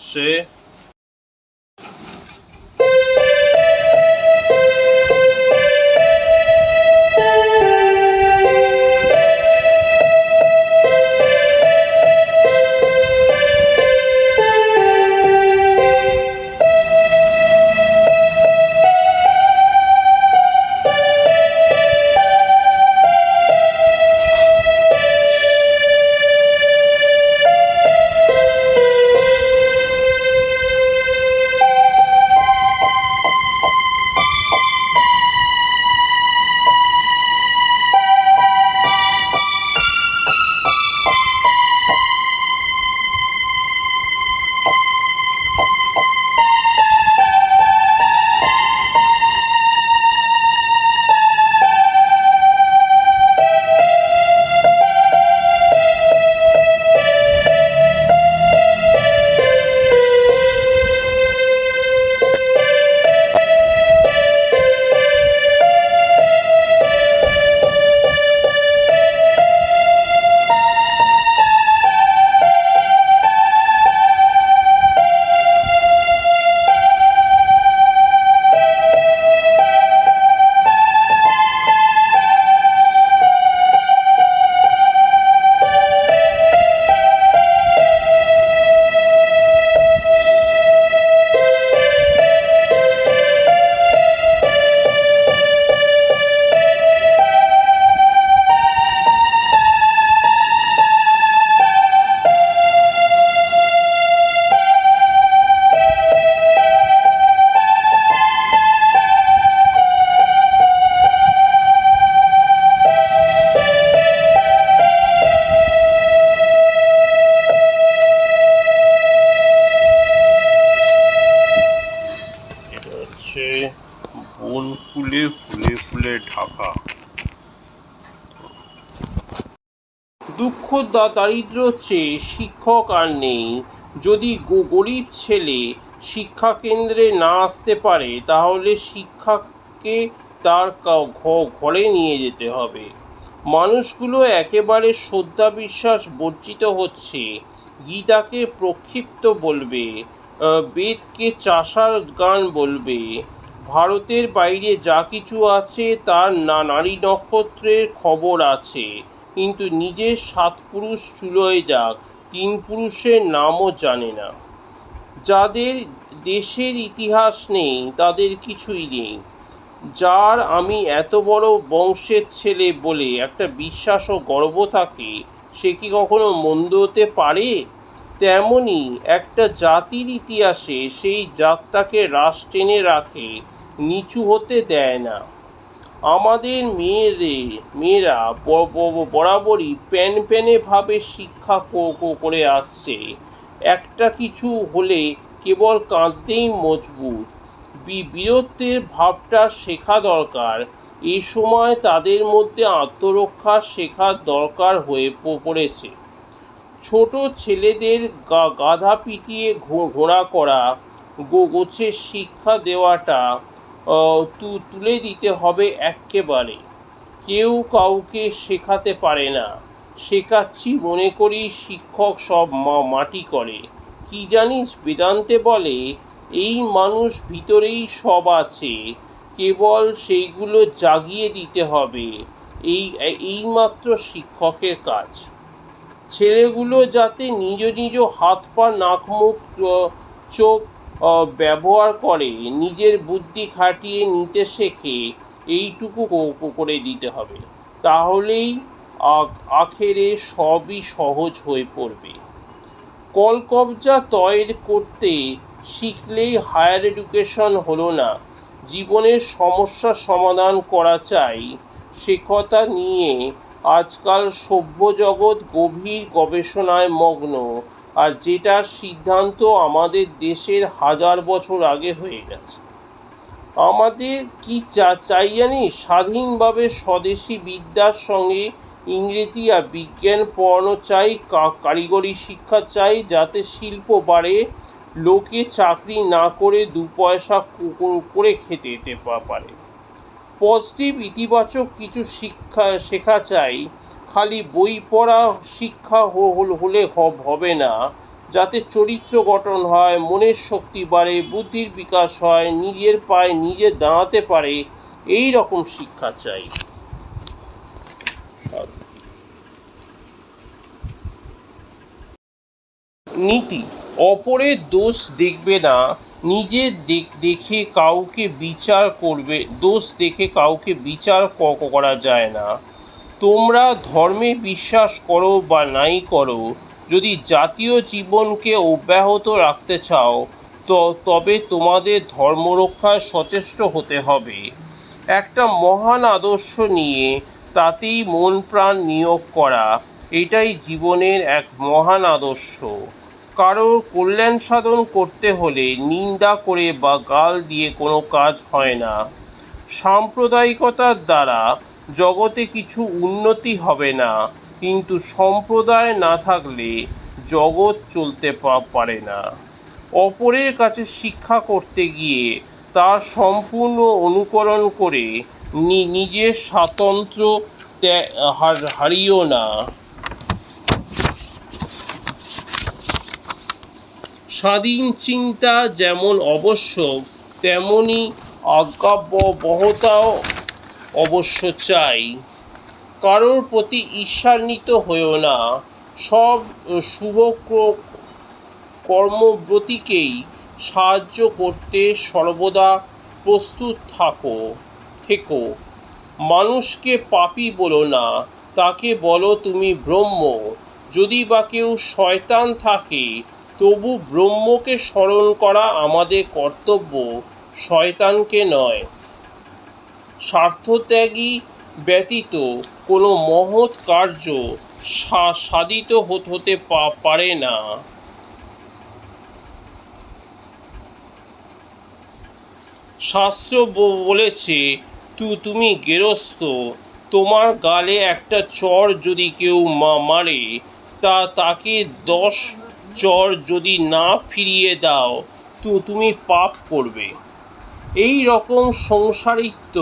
হচ্ছে বন ফুলে ফুলে ফুলে ঢাকা। দুঃখ দারিদ্র চেয়ে শিক্ষক আর নেই। যদি গরিব ছেলে শিক্ষা কেন্দ্রে না আসতে পারে তাহলে শিক্ষাকে তার ঘরে নিয়ে যেতে হবে। মানুষগুলো একেবারে শ্রদ্ধা বিশ্বাস বর্জিত হচ্ছে। গীতাকে প্রক্ষিপ্ত বলবে, বেদকে চাষার গান বলবে। ভারতের বাইরে যা কিছু আছে তার নারী নক্ষত্রের খবর আছে, কিন্তু নিজের 7 পুরুষ চুলোয় যাক 3 পুরুষের নামও জানে না। যাদের দেশের ইতিহাস নেই তাদের কিছুই নেই। যার আমি এত বড় বংশের ছেলে বলে একটা বিশ্বাস ও গর্ব থাকে, সে কি কখনো মন্দ হতে পারে? তেমনি একটা জাতির ইতিহাসে সেই জাতটাকে রাশ টেনে রাখে, নিচু হতে দেয় না। আমাদের মেয়েরা বরাবরই প্যানে ভাবে শিক্ষা করে আসছে। একটা কিছু হলে কেবল কাঁদতেই মজবুত। বীরত্বের ভাবটা শেখা দরকার। এই সময় তাদের মধ্যে আত্মরক্ষা শেখার দরকার হয়ে পড়েছে। ছোট ছেলেদের গাধা পিটিয়ে ঘোড়া করা, গোছের শিক্ষা দেওয়াটা তুলে দিতে হবে এক্কেবারে। কেউ কাউকে শেখাতে পারে না। শেখাচ্ছি মনে করি শিক্ষক সব মাটি করে। কি জানিস বেদান্তে বলে, এই মানুষ ভিতরেই সব আছে, কেবল সেইগুলো জাগিয়ে দিতে হবে। এইমাত্র শিক্ষকের কাজ। ছেলেগুলো যাতে নিজ নিজ হাত পা নাক মুখ চোখ ব্যবহার করে, নিজের বুদ্ধি খাটিয়ে নিতে শেখে, এইটুকু করে দিতে হবে। তাহলেই আখেরে সবই সহজ হয়ে পড়বে। কলকবজা তৈর করতে শিখলেই হায়ার এডুকেশন হলো না। জীবনের সমস্যা সমাধান করা চাই, সে কথা নিয়ে আজকাল সভ্য জগৎ গভীর গবেষণায় মগ্ন, আর যেটার সিদ্ধান্ত আমাদের দেশের 1000 বছর আগে হয়ে গেছে। আমাদের কি চাই জানি? স্বাধীনভাবে স্বদেশি বিদ্যার সঙ্গে ইংরেজি আর বিজ্ঞান পড়ানো চাই, কারিগরি শিক্ষা চাই, যাতে শিল্প বাড়ে, লোকে চাকরি না করে 2 পয়সা করে খেতে পারে। পজিটিভ ইতিবাচক কিছু শেখা চাই। খালি বই পড়া শিক্ষা হলে হবে না। যাতে চরিত্র গঠন হয়, মনের শক্তি বাড়ে, বুদ্ধির বিকাশ হয়, নিজের পায়ে নিজে দাঁড়াতে পারে, এই রকম শিক্ষা চাই। নীতি: অপরের দোষ দেখবে না, নিজের দেখে কাউকে বিচার করবে, দোষ দেখে কাউকে বিচার করা যায় না। তোমরা ধর্মে বিশ্বাস করো বা নাই করো, যদি জাতীয় জীবনকে অব্যাহত রাখতে চাও তবে তোমাদের ধর্মরক্ষায় সচেষ্ট হতে হবে। একটা মহান আদর্শ নিয়ে তাতেই মন প্রাণ নিয়োগ করা, এটাই জীবনের এক মহান আদর্শ। কারোর কল্যাণ সাধন করতে হলে নিন্দা করে বা গাল দিয়ে কোনো কাজ হয় না। সাম্প্রদায়িকতার দ্বারা জগতে কিছু উন্নতি হবে না, কিন্তু সম্প্রদায় না থাকলে জগৎ চলতে পারে না। অপরের কাছে শিক্ষা করতে গিয়ে তার সম্পূর্ণ অনুকরণ করে নিজের স্বাতন্ত্র্য হারিও না। স্বাধীন চিন্তা যেমন আবশ্যক, তেমনি আজ্ঞাবহতাও অবশ্য চাই। কারোর প্রতি ঈর্ষান্বিত হয়ো না, সব শুভ কর্মব্রতীকেই সাহায্য করতে সর্বদা প্রস্তুত থেকো। মানুষকে পাপী বলো না, তাকে বলো তুমি ব্রহ্ম। যদি বা কেউ শয়তান থাকে, তবু ব্রহ্মকে স্মরণ করা আমাদের কর্তব্য, শয়তানকে নয়। স্বার্থত্যাগী ব্যতীত কোনো মহৎ কার্য সাধিত হতে পারে না। শাস্ত্র বলেছে, তুমি গেরস্থ, তোমার গালে একটা চড় যদি কেউ মারে, তাকে 10 চড় যদি না ফিরিয়ে দাও, তুমি পাপ করবে। এই রকম সংসারিত্ব